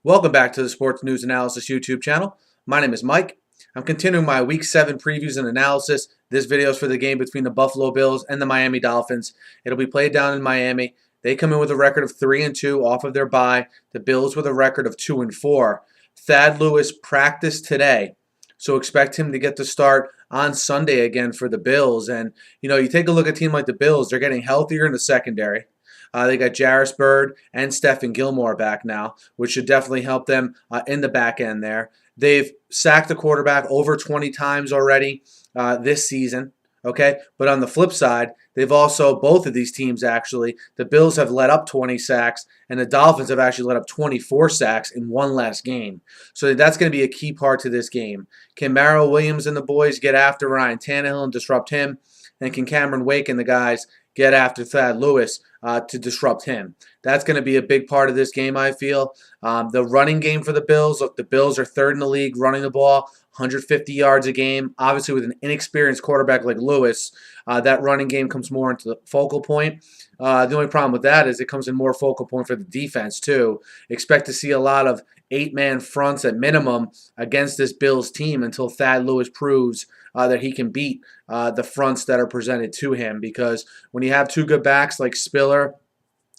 Welcome back to the Sports News Analysis YouTube channel. My name is Mike. I'm continuing my Week 7 previews and analysis. This video is for the game between the Buffalo Bills and the Miami Dolphins. It'll be played down in Miami. They come in with a record of 3-2 off of their bye. The Bills with a record of 2-4. Thad Lewis practiced today, so expect him to get the start on Sunday again for the Bills. And, you take a look at a team like the Bills, they're getting healthier in the secondary. They got Jarris Bird and Stephon Gilmore back now, which should definitely help them in the back end there. They've sacked the quarterback over 20 times already this season. Okay, but on the flip side, they've also, both of these teams actually, the Bills have let up 20 sacks, and the Dolphins have actually let up 24 sacks in one last game. So that's going to be a key part to this game. Can Merrill Williams and the boys get after Ryan Tannehill and disrupt him? And can Cameron Wake and the guys get after Thad Lewis to disrupt him? That's going to be a big part of this game, I feel. The running game for the Bills, look, the Bills are third in the league running the ball, 150 yards a game. Obviously, with an inexperienced quarterback like Lewis, that running game comes more into the focal point. The only problem with that is it comes in more focal point for the defense, too. Expect to see a lot of 8-man fronts at minimum against this Bills team until Thad Lewis proves that he can beat the fronts that are presented to him. Because when you have two good backs like Spiller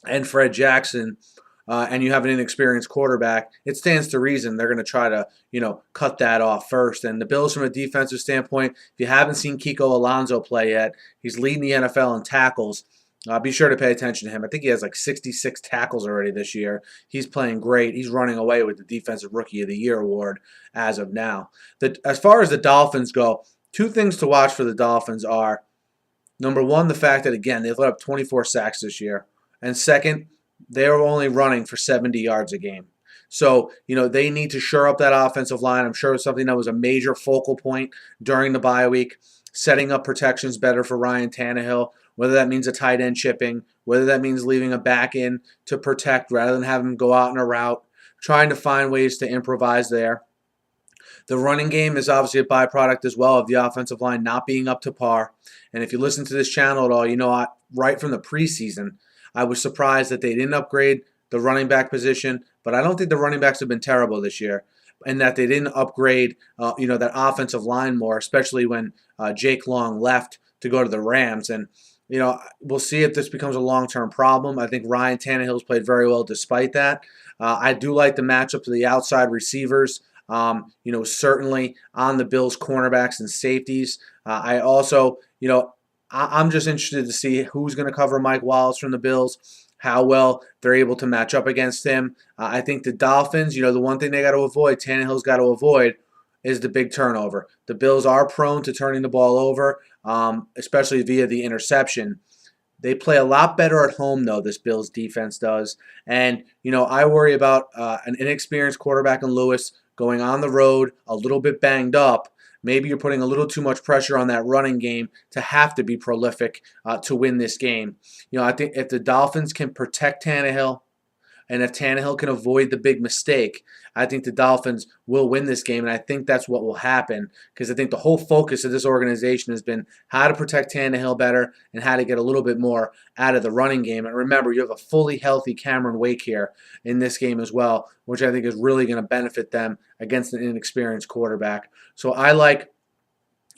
and Fred Jackson, and you have an inexperienced quarterback, it stands to reason they're going to try to, cut that off first. And the Bills, from a defensive standpoint, if you haven't seen Kiko Alonso play yet, he's leading the NFL in tackles. Be sure to pay attention to him. I think he has like 66 tackles already this year. He's playing great. He's running away with the Defensive Rookie of the Year award as of now. As far as the Dolphins go, two things to watch for the Dolphins are, number one, the fact that, again, they've let up 24 sacks this year. And second, they're only running for 70 yards a game. So, they need to shore up that offensive line. I'm sure it's something that was a major focal point during the bye week, setting up protections better for Ryan Tannehill, whether that means a tight end chipping, whether that means leaving a back in to protect rather than having him go out in a route, trying to find ways to improvise there. The running game is obviously a byproduct as well of the offensive line not being up to par. And if you listen to this channel at all, right from the preseason, I was surprised that they didn't upgrade the running back position, but I don't think the running backs have been terrible this year, and that they didn't upgrade, that offensive line more, especially when Jake Long left to go to the Rams. And, we'll see if this becomes a long-term problem. I think Ryan Tannehill's played very well despite that. I do like the matchup to the outside receivers. Certainly on the Bills' cornerbacks and safeties. I also, I'm just interested to see who's going to cover Mike Wallace from the Bills, how well they're able to match up against him. I think the Dolphins, the one thing they got to avoid, Tannehill's got to avoid, is the big turnover. The Bills are prone to turning the ball over, especially via the interception. They play a lot better at home, though, this Bills defense does. And, I worry about an inexperienced quarterback in Lewis going on the road a little bit banged up. Maybe you're putting a little too much pressure on that running game to have to be prolific to win this game. I think if the Dolphins can protect Tannehill, and if Tannehill can avoid the big mistake, I think the Dolphins will win this game, and I think that's what will happen, because I think the whole focus of this organization has been how to protect Tannehill better and how to get a little bit more out of the running game. And remember, you have a fully healthy Cameron Wake here in this game as well, which I think is really going to benefit them against an inexperienced quarterback. So I like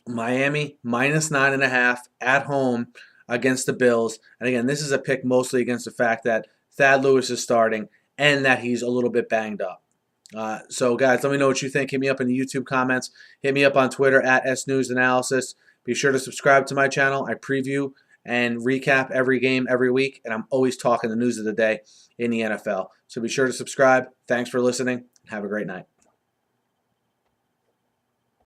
Miami minus 9.5 at home against the Bills. And again, this is a pick mostly against the fact that Thad Lewis is starting and that he's a little bit banged up. So, guys, let me know what you think. Hit me up in the YouTube comments. Hit me up on Twitter at SNewsAnalysis. Be sure to subscribe to my channel. I preview and recap every game every week, and I'm always talking the news of the day in the NFL. So be sure to subscribe. Thanks for listening. Have a great night.